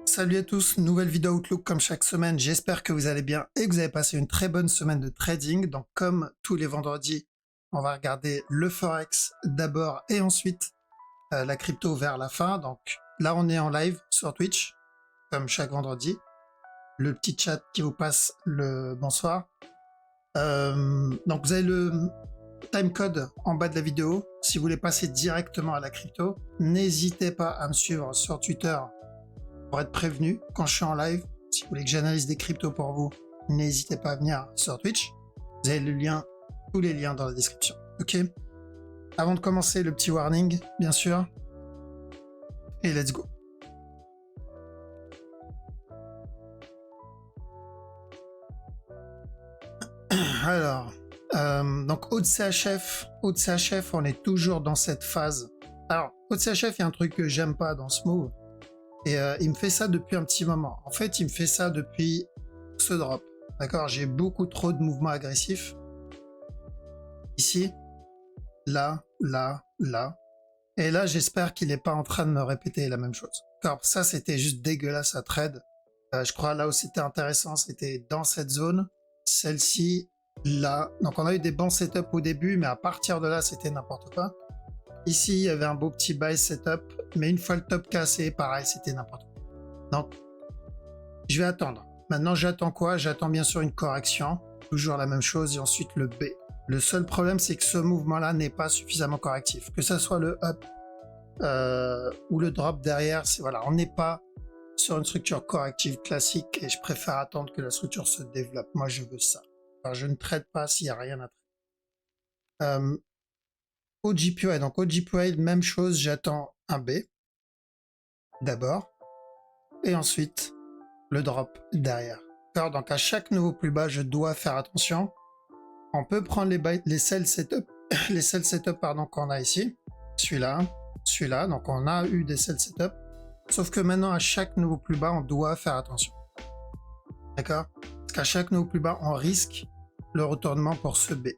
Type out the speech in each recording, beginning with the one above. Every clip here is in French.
Salut à tous, nouvelle vidéo Outlook comme chaque semaine, j'espère que vous allez bien et que vous avez passé une très bonne semaine de trading. Donc comme tous les vendredis, on va regarder le Forex d'abord et ensuite la crypto vers la fin. Donc là on est en live sur Twitch, comme chaque vendredi. Le petit chat qui vous passe le bonsoir. Donc vous avez le timecode en bas de la vidéo. Si vous voulez passer directement à la crypto, n'hésitez pas à me suivre sur Twitter pour être prévenu quand je suis en live. Si vous voulez que j'analyse des cryptos pour vous, n'hésitez pas à venir sur Twitch. Vous avez le lien, tous les liens dans la description. Ok. Avant de commencer, le petit warning, bien sûr. Et let's go. Alors, donc haut de CHF, on est toujours dans cette phase. Alors, haut de CHF, il y a un truc que j'aime pas dans ce move. Et il me fait ça depuis un petit moment. En fait, il me fait ça depuis ce drop. D'accord, j'ai beaucoup trop de mouvements agressifs. Ici, là, là, là. Et là, j'espère qu'il n'est pas en train de me répéter la même chose. Alors, ça, c'était juste dégueulasse à trade. Je crois là où c'était intéressant, c'était dans cette zone. Celle-ci, là. Donc, on a eu des bons setups au début, mais à partir de là, c'était n'importe quoi. Ici, il y avait un beau petit buy setup, mais une fois le top cassé, pareil, c'était n'importe quoi. Donc, je vais attendre. Maintenant, j'attends quoi? J'attends bien sûr une correction. Toujours la même chose, et ensuite le B. Le seul problème, c'est que ce mouvement-là n'est pas suffisamment correctif. Que ce soit le up ou le drop derrière, voilà, on n'est pas sur une structure corrective classique et je préfère attendre que la structure se développe. Moi, je veux ça. Alors, je ne traite pas s'il n'y a rien à traiter. Au GPY, donc au GPY, même chose, j'attends un B d'abord et ensuite le drop derrière. Donc à chaque nouveau plus bas, je dois faire attention. On peut prendre les sell setup, les sell setup pardon qu'on a ici, celui-là. Donc on a eu des sell setup, sauf que maintenant à chaque nouveau plus bas, on doit faire attention. D'accord? Parce qu'à chaque nouveau plus bas, on risque le retournement pour ce B.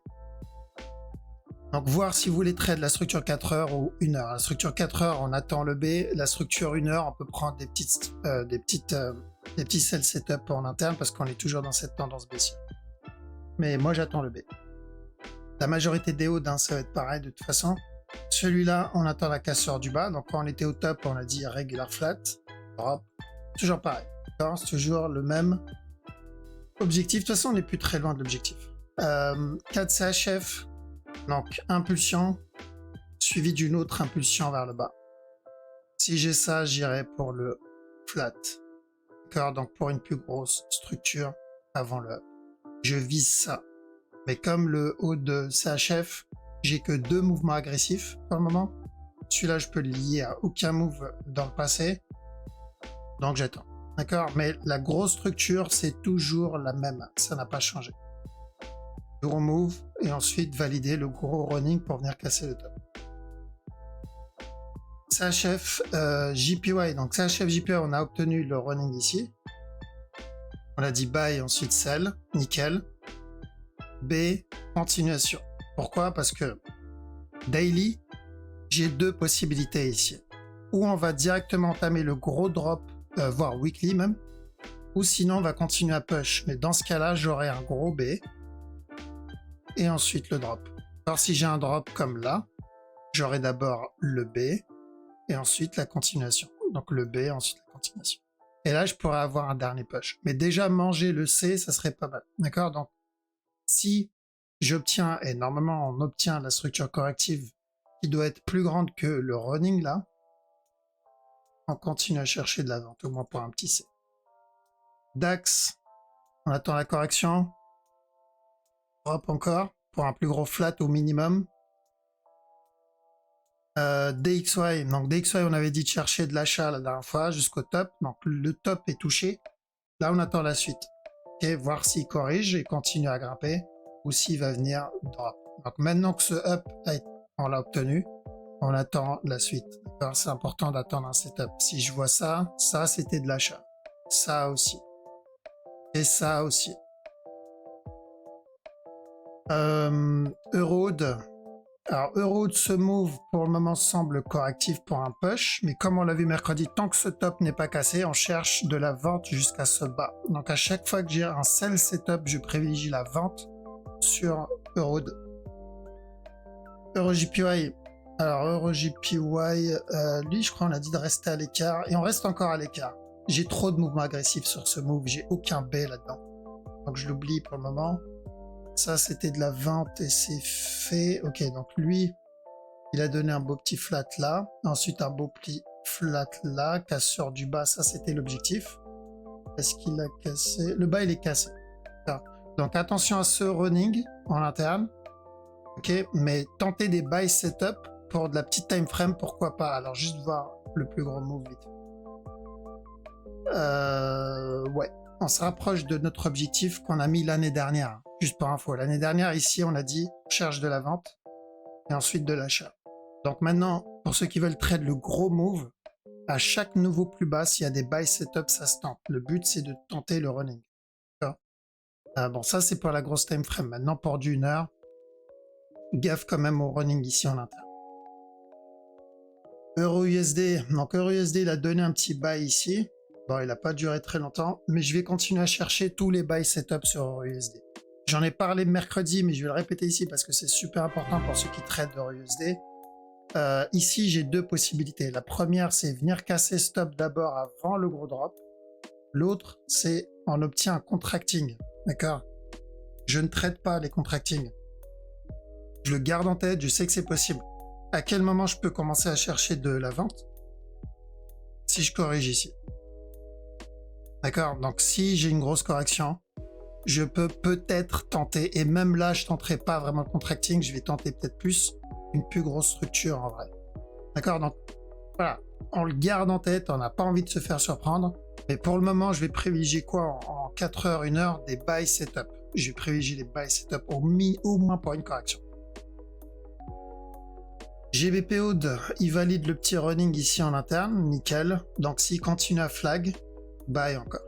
Donc voir si vous voulez trade la structure 4 heures ou 1 heure. La structure 4 heures, on attend le B. La structure 1 heure, on peut prendre des petits sell setup en interne parce qu'on est toujours dans cette tendance baissière. Mais moi, j'attends le B. La majorité des hauts, ça va être pareil de toute façon. Celui-là, on attend la cassure du bas. Donc, quand on était au top, on a dit regular flat, drop. Toujours pareil. C'est toujours le même objectif. De toute façon, on n'est plus très loin de l'objectif. 4 CHF, donc impulsion, suivi d'une autre impulsion vers le bas. Si j'ai ça, j'irai pour le flat. D'accord, donc pour une plus grosse structure avant le up. Je vise ça. Mais comme le haut de CHF, j'ai que 2 mouvements agressifs pour le moment. Celui-là, je peux le lier à aucun move dans le passé. Donc j'attends. D'accord, mais la grosse structure, c'est toujours la même. Ça n'a pas changé. Gros move et ensuite valider le gros running pour venir casser le top. CHF JPY, donc CHF JPY, on a obtenu le running ici. On a dit buy, ensuite sell, nickel. B, continuation. Pourquoi? Parce que daily, j'ai 2 possibilités ici. Ou on va directement entamer le gros drop, voire weekly même, ou sinon on va continuer à push. Mais dans ce cas-là, j'aurai un gros B et ensuite le drop. Alors si j'ai un drop comme là, j'aurai d'abord le B et ensuite la continuation. Donc le B, ensuite la continuation. Et là, je pourrais avoir un dernier push. Mais déjà, manger le C, ça serait pas mal. D'accord? Donc, si j'obtiens, et normalement on obtient la structure corrective qui doit être plus grande que le running là, on continue à chercher de la vente, au moins pour un petit C. DAX, on attend la correction. Drop encore, pour un plus gros flat au minimum. DXY, donc DXY on avait dit de chercher de l'achat la dernière fois jusqu'au top, donc le top est touché. Là on attend la suite. Ok, voir s'il corrige et continue à grimper ou s'il va venir drop. Donc maintenant que ce up on l'a obtenu, on attend la suite. C'est important d'attendre un setup. Si je vois ça, ça c'était de l'achat. Ça aussi. Et ça aussi. Euroad, Alors, euro de ce move, pour le moment, semble correctif pour un push, mais comme on l'a vu mercredi, tant que ce top n'est pas cassé, on cherche de la vente jusqu'à ce bas. Donc, à chaque fois que j'ai un sell setup, je privilégie la vente sur euro 2. Euro JPY. Alors, euro JPY, lui, je crois, on a dit de rester à l'écart, et on reste encore à l'écart. J'ai trop de mouvements agressifs sur ce move, j'ai aucun B là-dedans. Donc, je l'oublie pour le moment. Ça, c'était de la vente et c'est fait. Ok, donc lui, il a donné un beau petit flat là. Ensuite, un beau pli flat là. Casseur du bas, ça, c'était l'objectif. Est-ce qu'il a cassé? Le bas, il est cassé. Donc, attention à ce running en interne. Ok, mais tenter des buy setup pour de la petite time frame, pourquoi pas? Alors, juste voir le plus gros move vite. Ouais, on se rapproche de notre objectif qu'on a mis l'année dernière. Juste pour info, l'année dernière, ici, on a dit on cherche de la vente et ensuite de l'achat. Donc maintenant, pour ceux qui veulent trade le gros move, à chaque nouveau plus bas, s'il y a des buy setup, ça se tente. Le but, c'est de tenter le running. Bon, ça, c'est pour la grosse time frame. Maintenant, pour du 1 heure, gaffe quand même au running ici en interne. Euro USD. Donc, Euro USD, il a donné un petit buy ici. Bon, il n'a pas duré très longtemps, mais je vais continuer à chercher tous les buy setup sur Euro USD. J'en ai parlé mercredi, mais je vais le répéter ici parce que c'est super important pour ceux qui traitent Euro USD. Ici, j'ai deux possibilités. La première, c'est venir casser stop d'abord avant le gros drop. L'autre, c'est on obtient un contracting. D'accord? Je ne traite pas les contractings. Je le garde en tête, je sais que c'est possible. À quel moment je peux commencer à chercher de la vente? Si je corrige ici. D'accord? Donc si j'ai une grosse correction, je peux peut-être tenter, et même là je tenterai pas vraiment le contracting, je vais tenter peut-être plus une plus grosse structure en vrai. D'accord? Donc voilà, on le garde en tête, on n'a pas envie de se faire surprendre, mais pour le moment je vais privilégier quoi en 4 heures, 1 heure, des buy setup. Je vais privilégier les buy setup au moins pour une correction. GBP Oud, il valide le petit running ici en interne, nickel. Donc s'il continue à flag, buy encore.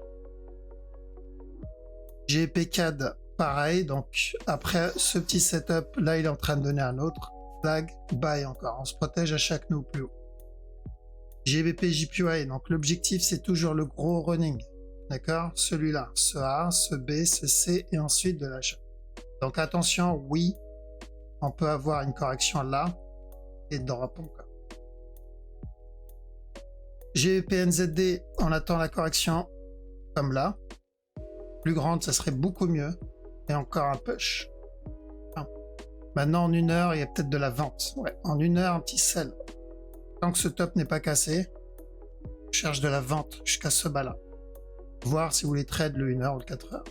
GBP CAD, pareil. Donc après ce petit setup, là il est en train de donner un autre. Flag, buy encore. On se protège à chaque nœud plus haut. GBP JPY, donc l'objectif c'est toujours le gros running. D'accord? Celui-là, ce A, ce B, ce C et ensuite de l'achat. Donc attention, oui, on peut avoir une correction là. Et drop encore. GBP NZD, on attend la correction comme là. Plus grande, ça serait beaucoup mieux. Et encore un push. Maintenant, en 1 heure, il y a peut-être de la vente. Ouais, en 1 heure, un petit sell. Tant que ce top n'est pas cassé, je cherche de la vente jusqu'à ce bas-là. Voir si vous voulez trade le 1 heure ou le 4 heures.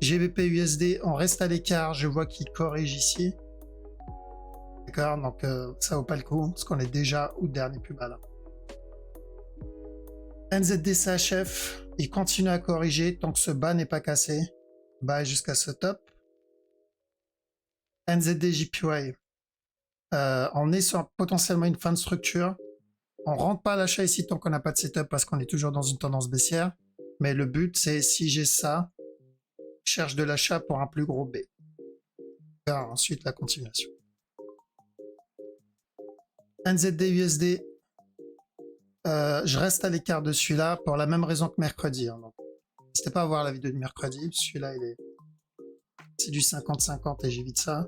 GBP USD, on reste à l'écart. Je vois qu'il corrige ici. D'accord, donc ça vaut pas le coup parce qu'on est déjà au dernier plus bas là. NZD CHF, il continue à corriger tant que ce bas n'est pas cassé. Bas jusqu'à ce top. NZD JPY, on est sur potentiellement une fin de structure. On rentre pas à l'achat ici tant qu'on n'a pas de setup parce qu'on est toujours dans une tendance baissière. Mais le but c'est si j'ai ça, je cherche de l'achat pour un plus gros B. Et ensuite la continuation. NZD USD, je reste à l'écart de celui-là pour la même raison que mercredi. Hein. N'hésitez pas à voir la vidéo de mercredi. Celui-là, c'est du 50-50 et j'évite ça.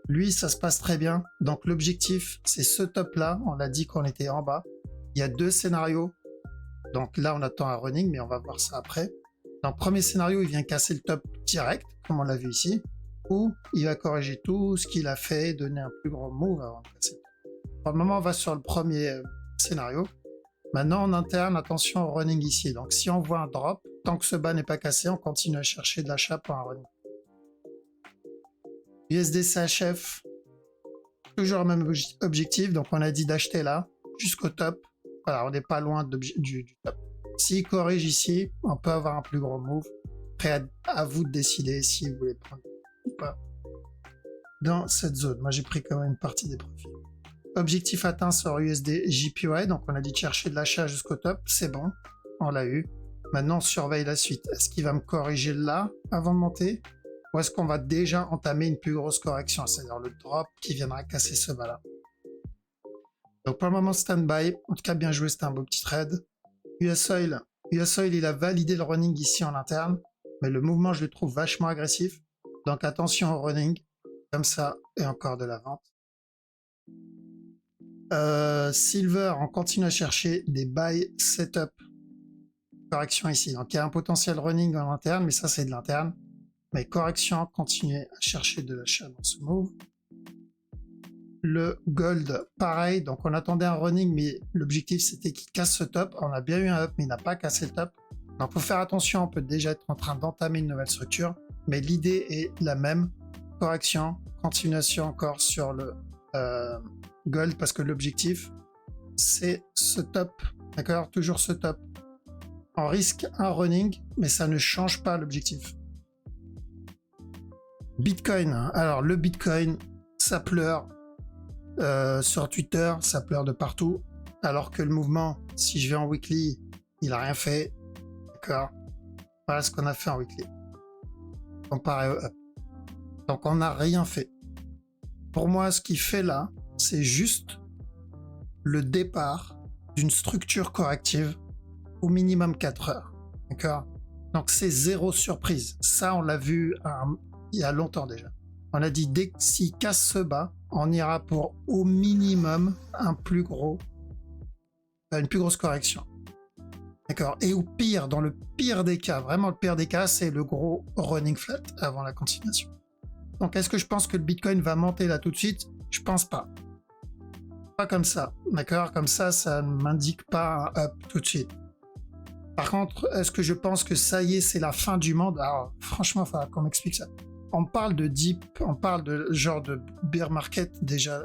Lui, ça se passe très bien. Donc l'objectif, c'est ce top-là. On a dit qu'on était en bas. Il y a deux scénarios. Donc là, on attend un running, mais on va voir ça après. Dans le premier scénario, il vient casser le top direct, comme on l'a vu ici. Ou il va corriger tout ce qu'il a fait, donner un plus grand move avant de casser. Pour le moment, on va sur le premier scénario. Maintenant, en interne, attention au running ici. Donc, si on voit un drop, tant que ce bas n'est pas cassé, on continue à chercher de l'achat pour un running. USD CHF, toujours le même objectif. Donc, on a dit d'acheter là, jusqu'au top. Voilà, on n'est pas loin du top. S'il corrige ici, on peut avoir un plus gros move. Après, à vous de décider si vous voulez prendre ou pas dans cette zone. Moi, j'ai pris quand même une partie des profits. Objectif atteint sur USD JPY, donc on a dit de chercher de l'achat jusqu'au top, c'est bon, on l'a eu. Maintenant on surveille la suite. Est-ce qu'il va me corriger là avant de monter? ou est-ce qu'on va déjà entamer une plus grosse correction, c'est-à-dire le drop qui viendra casser ce bas-là. Donc pour le moment, stand-by. En tout cas, bien joué, c'était un beau petit trade. US Oil, il a validé le running ici en interne, mais le mouvement, je le trouve vachement agressif. Donc attention au running, comme ça, et encore de la vente. Silver, on continue à chercher des buy setup. Correction ici. Donc il y a un potentiel running en interne, mais ça c'est de l'interne. Mais correction, continuez à chercher de l'achat dans ce move. Le gold, pareil. Donc on attendait un running, mais l'objectif c'était qu'il casse ce top. On a bien eu un up, mais il n'a pas cassé le top. Donc faut faire attention, on peut déjà être en train d'entamer une nouvelle structure. Mais l'idée est la même. Correction, continuation encore sur le gold, parce que l'objectif c'est ce top. D'accord? Toujours ce top. On risque un running, mais ça ne change pas l'objectif. Bitcoin. Alors le Bitcoin, ça pleure sur Twitter, ça pleure de partout. Alors que le mouvement, si je vais en weekly, il a rien fait. D'accord. Voilà ce qu'on a fait en weekly. Comparé au up. Donc on n'a rien fait. Pour moi, ce qu'il fait là, c'est juste le départ d'une structure corrective au minimum 4 heures. D'accord. Donc c'est zéro surprise. Ça, on l'a vu il y a longtemps déjà. On a dit dès que s'il casse ce bas, on ira pour au minimum une plus grosse correction. D'accord. Et au pire, dans le pire des cas, vraiment le pire des cas, c'est le gros running flat avant la continuation. Donc est-ce que je pense que le Bitcoin va monter là tout de suite? Je pense pas. Pas comme ça. D'accord. Comme ça ne m'indique pas un up tout de suite. Par contre, est-ce que je pense que ça y est, c'est la fin du monde? Alors franchement, il faudra qu'on m'explique ça. On parle de deep, on parle de genre de bear market déjà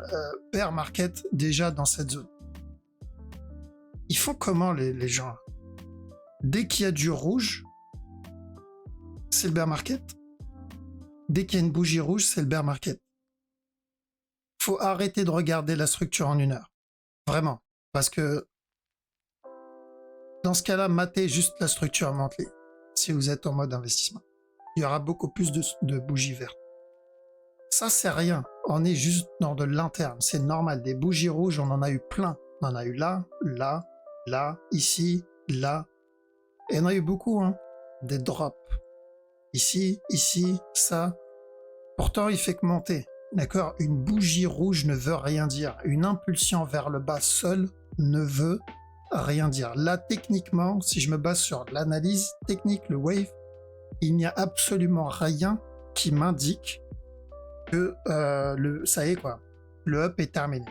dans cette zone. Ils font comment les gens? Dès qu'il y a du rouge, c'est le bear market. Dès qu'il y a une bougie rouge, c'est le bear market. Faut arrêter de regarder la structure en 1 heure. Vraiment. Parce que dans ce cas-là, matez juste la structure monthly si vous êtes en mode investissement. Il y aura beaucoup plus de bougies vertes. Ça, c'est rien. On est juste dans de l'interne. C'est normal. Des bougies rouges, on en a eu plein. On en a eu là, là, là, ici, là. Et on en a eu beaucoup, hein. Des drops. Ici, ici, ça. Pourtant, il fait que monter. D'accord? Une bougie rouge ne veut rien dire. Une impulsion vers le bas seule ne veut rien dire. Là, techniquement, si je me base sur l'analyse technique, le wave, il n'y a absolument rien qui m'indique que ça y est quoi, le up est terminé.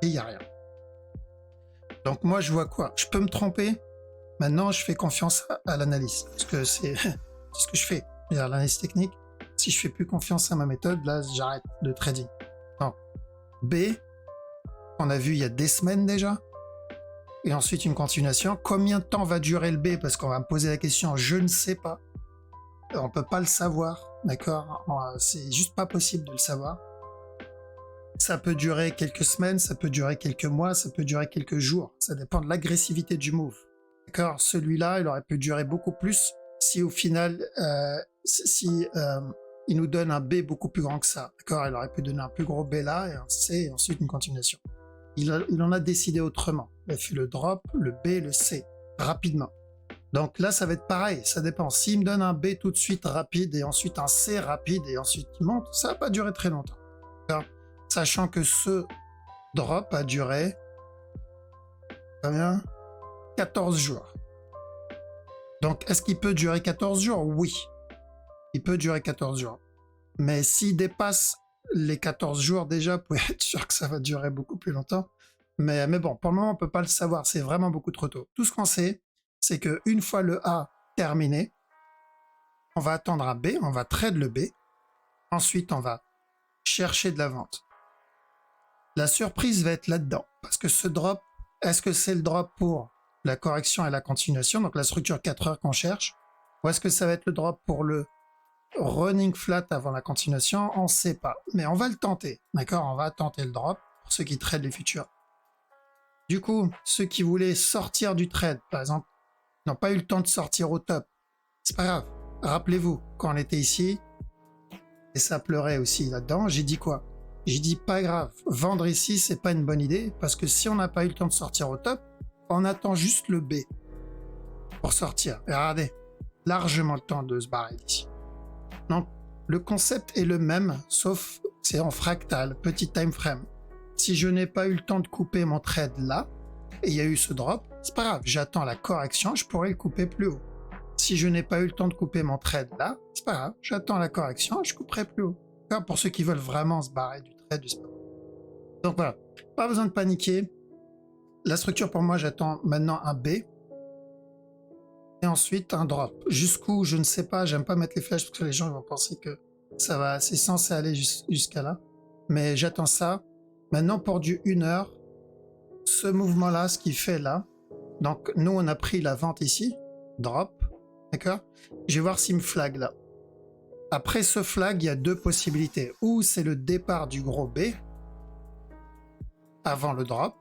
Et il n'y a rien. Donc moi je vois quoi? Je peux me tromper. Maintenant je fais confiance à l'analyse. Parce que c'est ce que je fais. L'analyse technique. Si je fais plus confiance à ma méthode, là j'arrête le trading. Donc B, on a vu il y a des semaines déjà. Et ensuite une continuation. Combien de temps va durer le B? Parce qu'on va me poser la question, je ne sais pas. On peut pas le savoir, d'accord? C'est juste pas possible de le savoir. Ça peut durer quelques semaines, ça peut durer quelques mois, ça peut durer quelques jours. Ça dépend de l'agressivité du move. D'accord? Celui-là, il aurait pu durer beaucoup plus si au final, il nous donne un B beaucoup plus grand que ça. D'accord? Il aurait pu donner un plus gros B là, et un C, et ensuite une continuation. Il en a décidé autrement. Il a fait le drop, le B, le C, rapidement. Donc là, ça va être pareil, ça dépend. S'il me donne un B tout de suite rapide et ensuite un C rapide et ensuite il monte, ça va pas durer très longtemps. Alors, sachant que ce drop a duré combien? 14 jours. Donc, est-ce qu'il peut durer 14 jours? Oui. Il peut durer 14 jours. Mais s'il dépasse les 14 jours déjà, vous pouvez être sûr que ça va durer beaucoup plus longtemps. Mais bon, pour le moment, on peut pas le savoir. C'est vraiment beaucoup trop tôt. Tout ce qu'on sait, c'est que une fois le A terminé, on va attendre un B, on va trade le B. Ensuite, on va chercher de la vente. La surprise va être là-dedans. Parce que ce drop, est-ce que c'est le drop pour la correction et la continuation, donc la structure 4 heures qu'on cherche, ou est-ce que ça va être le drop pour le running flat avant la continuation? On ne sait pas. Mais on va le tenter. D'accord? On va tenter le drop pour ceux qui tradent les futurs. Du coup, ceux qui voulaient sortir du trade, par exemple, n'ont pas eu le temps de sortir au top. C'est pas grave. Rappelez-vous, quand on était ici, Et ça pleurait aussi là-dedans. J'ai dit quoi? J'ai dit pas grave, vendre ici, c'est pas une bonne idée, parce que si on n'a pas eu le temps de sortir au top, on attend juste le B pour sortir. Et regardez, largement le temps de se barrer d'ici. Donc, le concept est le même, sauf c'est en fractal, petit time frame. Si je n'ai pas eu le temps de couper mon trade là, et il y a eu ce drop, c'est pas grave, j'attends la correction, je pourrais le couper plus haut. Si je n'ai pas eu le temps de couper mon trade là, c'est pas grave, j'attends la correction, je couperai plus haut. Pour ceux qui veulent vraiment se barrer du trade du spot. Donc voilà, pas besoin de paniquer. La structure pour moi, j'attends maintenant un B. Et ensuite un drop. Jusqu'où, je ne sais pas, j'aime pas mettre les flèches parce que les gens vont penser que ça va, c'est censé aller jusqu'à là. Mais j'attends ça. Maintenant pour du 1 heure, ce mouvement-là, ce qu'il fait là, donc nous on a pris la vente ici, drop, d'accord? Je vais voir s'il me flag là. Après ce flag, il y a deux possibilités. Ou c'est le départ du gros B, avant le drop,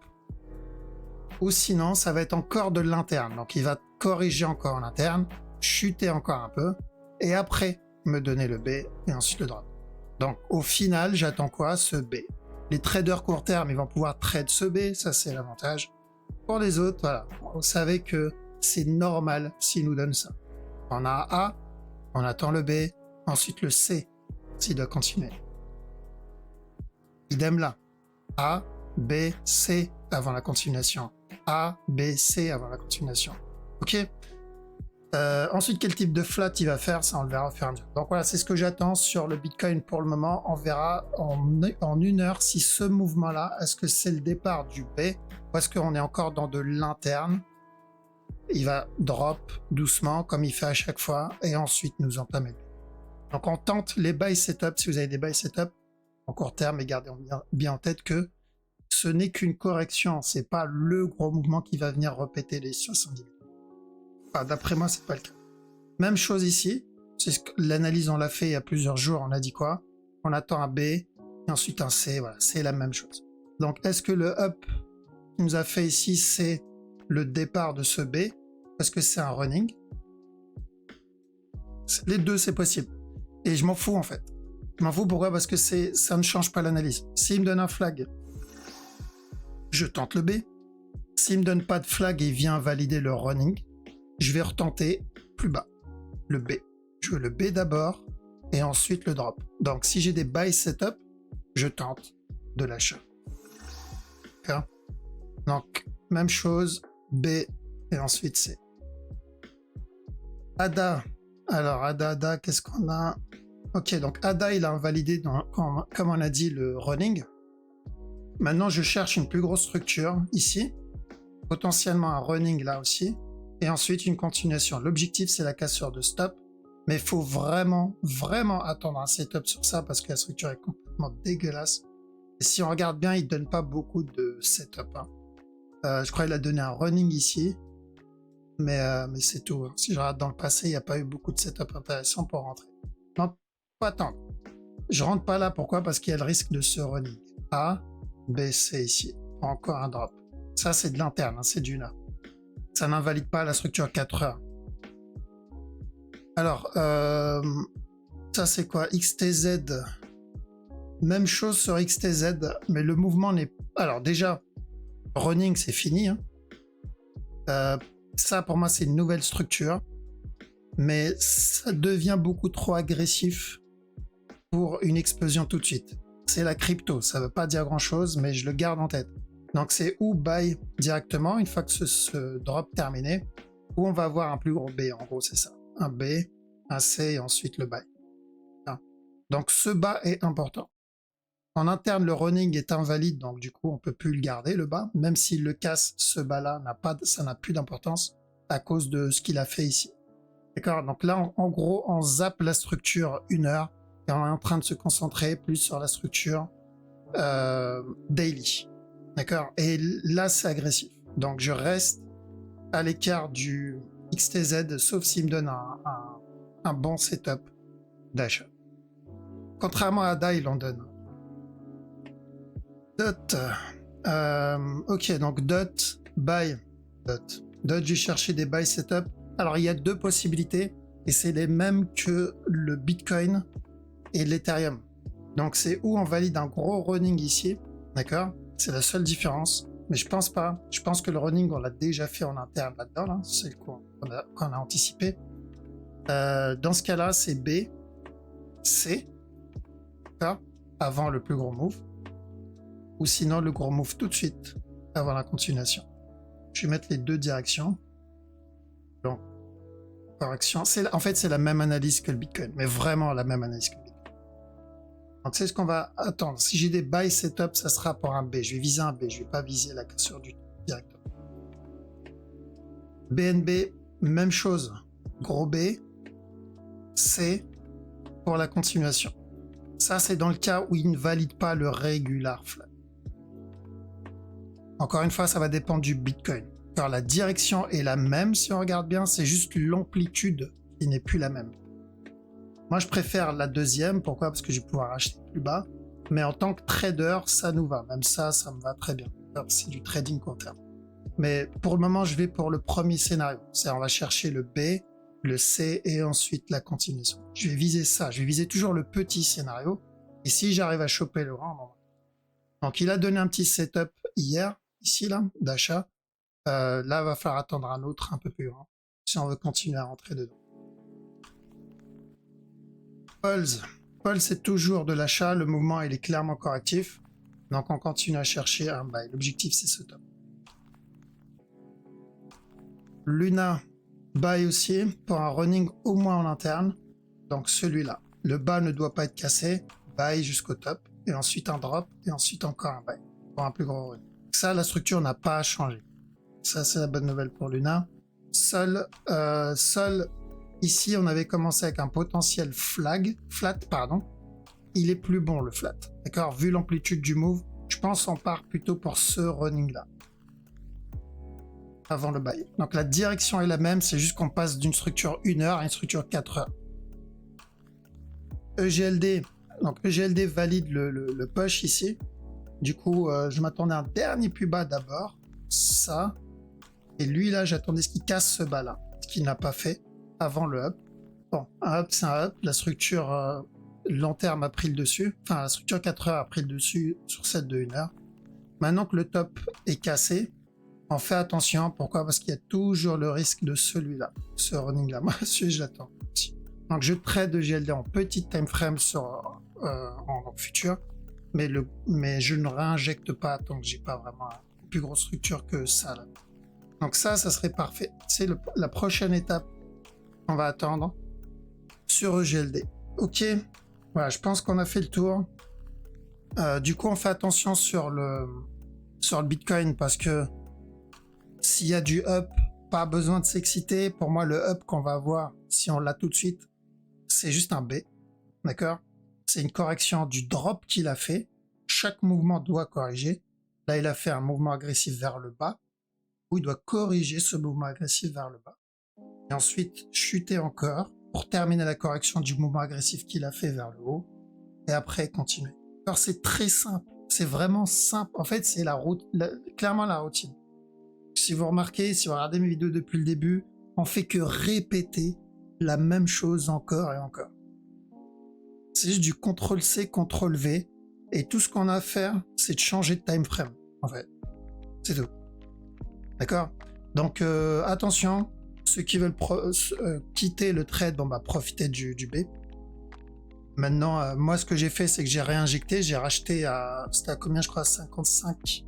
ou sinon ça va être encore de l'interne. Donc il va corriger encore en interne, chuter encore un peu, et après me donner le B, et ensuite le drop. Donc au final, j'attends quoi? Ce B. Les traders court terme, ils vont pouvoir trade ce B, ça c'est l'avantage. Pour les autres, voilà, vous savez que c'est normal s'ils nous donnent ça. On a A, on attend le B, ensuite le C, s'il doit continuer. Idem là. A, B, C avant la continuation. A, B, C avant la continuation. Ok. Ensuite, quel type de flat il va faire, ça on le verra au fur et à mesure. Donc voilà, c'est ce que j'attends sur le Bitcoin pour le moment. On verra en 1 heure si ce mouvement-là, est-ce que c'est le départ du B ou est-ce qu'on est encore dans de l'interne. Il va drop doucement comme il fait à chaque fois et ensuite nous entamer. Donc on tente les buy setup. Si vous avez des buy setup en court terme, et gardez bien en tête que ce n'est qu'une correction, c'est pas le gros mouvement qui va venir répéter les 70 000. Enfin, d'après moi, c'est pas le cas. Même chose ici, c'est ce que l'analyse on l'a fait il y a plusieurs jours, on a dit quoi? On attend un B et ensuite un C, voilà, c'est la même chose. Donc est-ce que le up qu'il nous a fait ici, c'est le départ de ce B? Est-ce que c'est un running? Les deux, c'est possible. Et je m'en fous en fait. Je m'en fous pourquoi? Parce que ça ne change pas l'analyse. S'il me donne un flag, je tente le B. S'il me donne pas de flag et vient valider le running, je vais retenter plus bas, le B. Je veux le B d'abord et ensuite le drop. Donc si j'ai des buy setup, je tente de l'achat. Okay. Donc même chose, B et ensuite C. ADA. Alors ADA, qu'est-ce qu'on a? Ok, donc ADA il a invalidé, comme on a dit, le running. Maintenant je cherche une plus grosse structure ici, potentiellement un running là aussi. Et ensuite une continuation. L'objectif c'est la cassure de stop, mais il faut vraiment attendre un setup sur ça parce que la structure est complètement dégueulasse. Et si on regarde bien, il donne pas beaucoup de setup. Hein. Je crois qu'il a donné un running ici, mais c'est tout. Hein. Si je regarde dans le passé, il n'y a pas eu beaucoup de setup intéressants pour rentrer. Donc, faut attendre. Je rentre pas là, pourquoi? Parce qu'il y a le risque de ce running. A, B, C ici. Encore un drop. Ça c'est de l'interne, hein, c'est du là. Ça n'invalide pas la structure 4 heures. Alors, ça c'est quoi? XTZ. Même chose sur XTZ, mais le mouvement n'est... Alors déjà, running c'est fini. Hein. Ça pour moi c'est une nouvelle structure, mais ça devient beaucoup trop agressif pour une explosion tout de suite. C'est la crypto, ça veut pas dire grand chose, mais je le garde en tête. Donc c'est ou buy directement une fois que ce drop terminé, ou on va avoir un plus gros B, en gros c'est ça. Un B, un C et ensuite le buy. Donc ce bas est important. En interne le running est invalide, donc du coup on peut plus le garder le bas, même s'il le casse, ce bas là ça n'a plus d'importance à cause de ce qu'il a fait ici. D'accord, donc là en gros on zappe la structure 1 heure et on est en train de se concentrer plus sur la structure daily. D'accord. Et là, c'est agressif. Donc, je reste à l'écart du XTZ, sauf s'il me donne un bon setup d'achat. Contrairement à ADA, il en donne. DOT. Ok, donc DOT, buy. DOT. DOT, j'ai cherché des buy setup. Alors, il y a deux possibilités, et c'est les mêmes que le Bitcoin. et l'Ethereum. Donc c'est où on valide un gros running ici, d'accord? C'est la seule différence. Mais je pense pas. Je pense que le running, on l'a déjà fait en interne là-dedans, là. C'est qu'on a anticipé. Dans ce cas-là, c'est B, C, d'accord, avant le plus gros move. Ou sinon, le gros move tout de suite, avant la continuation. Je vais mettre les deux directions. Donc, correction. En fait, c'est la même analyse que le Bitcoin, mais vraiment la même analyse que le Bitcoin. Donc, c'est ce qu'on va attendre. Si j'ai des buy setup, ça sera pour un B. Je vais viser un B, je vais pas viser la cassure du directeur. BNB, même chose. Gros B, C pour la continuation. Ça, c'est dans le cas où il ne valide pas le regular flag. Encore une fois, ça va dépendre du Bitcoin. Car la direction est la même, si on regarde bien, c'est juste l'amplitude qui n'est plus la même. Moi, je préfère la deuxième. Pourquoi? Parce que je vais pouvoir acheter plus bas. Mais en tant que trader, ça nous va. Même ça me va très bien. C'est du trading court terme. Mais pour le moment, je vais pour le premier scénario. C'est on va chercher le B, le C et ensuite la continuation. Je vais viser ça. Je vais viser toujours le petit scénario. Et si j'arrive à choper le grand, bon. Donc, il a donné un petit setup hier, ici, là, d'achat. Là, il va falloir attendre un autre un peu plus grand si on veut continuer à rentrer dedans. Pulse, c'est toujours de l'achat. Le mouvement, il est clairement correctif. Donc, on continue à chercher un buy. L'objectif, c'est ce top. Luna, buy aussi pour un running au moins en interne. Donc, celui-là. Le bas ne doit pas être cassé. Buy jusqu'au top. Et ensuite, un drop. Et ensuite, encore un buy pour un plus gros running. Ça, la structure n'a pas changé. Ça, c'est la bonne nouvelle pour Luna. Sol, ici, on avait commencé avec un potentiel flat, pardon. Il est plus bon, le flat. D'accord? Vu l'amplitude du move, je pense qu'on part plutôt pour ce running-là. Avant le buy. Donc, la direction est la même, c'est juste qu'on passe d'une structure 1 heure à une structure 4 heures. EGLD. Donc, EGLD valide le push ici. Du coup, je m'attendais à un dernier plus bas d'abord. Ça. Et lui, là, j'attendais ce qu'il casse ce bas-là. Ce qu'il n'a pas fait avant le up. Bon, un up, c'est un up. La structure long terme a pris le dessus. Enfin, la structure 4 heures a pris le dessus sur celle de 1 heure. Maintenant que le top est cassé, on fait attention. Pourquoi? Parce qu'il y a toujours le risque de celui-là. Ce running-là. Moi, celui je l'attends. Donc, je trade de GLD en petite time frame en futur. Mais je ne réinjecte pas tant que j'ai pas vraiment une plus grosse structure que ça, là. Donc ça serait parfait. C'est la prochaine étape qu'on va attendre sur EGLD. Ok, voilà, je pense qu'on a fait le tour. Du coup, on fait attention sur le Bitcoin parce que s'il y a du up, pas besoin de s'exciter. Pour moi, le up qu'on va avoir, si on l'a tout de suite, c'est juste un B. D'accord? C'est une correction du drop qu'il a fait. Chaque mouvement doit corriger. Là, il a fait un mouvement agressif vers le bas, où il doit corriger ce mouvement agressif vers le bas. Et ensuite, chuter encore pour terminer la correction du mouvement agressif qu'il a fait vers le haut. Et après, continuer. Alors, c'est très simple. C'est vraiment simple. En fait, c'est clairement la routine. Si vous remarquez, si vous regardez mes vidéos depuis le début, on fait que répéter la même chose encore et encore. C'est juste du CTRL-C, CTRL-V. Et tout ce qu'on a à faire, c'est de changer de time frame, en fait. C'est tout. D'accord? Donc attention, ceux qui veulent quitter le trade, bon bah profitez du B. Maintenant, moi ce que j'ai fait, c'est que j'ai réinjecté, j'ai racheté c'était à combien je crois? 56.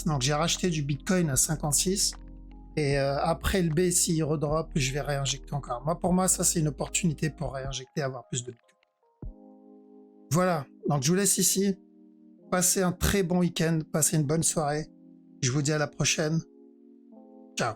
Donc j'ai racheté du Bitcoin à 56. Et après le B, s'il redrop, je vais réinjecter encore. Pour moi, ça c'est une opportunité pour réinjecter, avoir plus de Bitcoin. Voilà, donc je vous laisse ici. Passez un très bon week-end, passez une bonne soirée. Je vous dis à la prochaine. Ciao.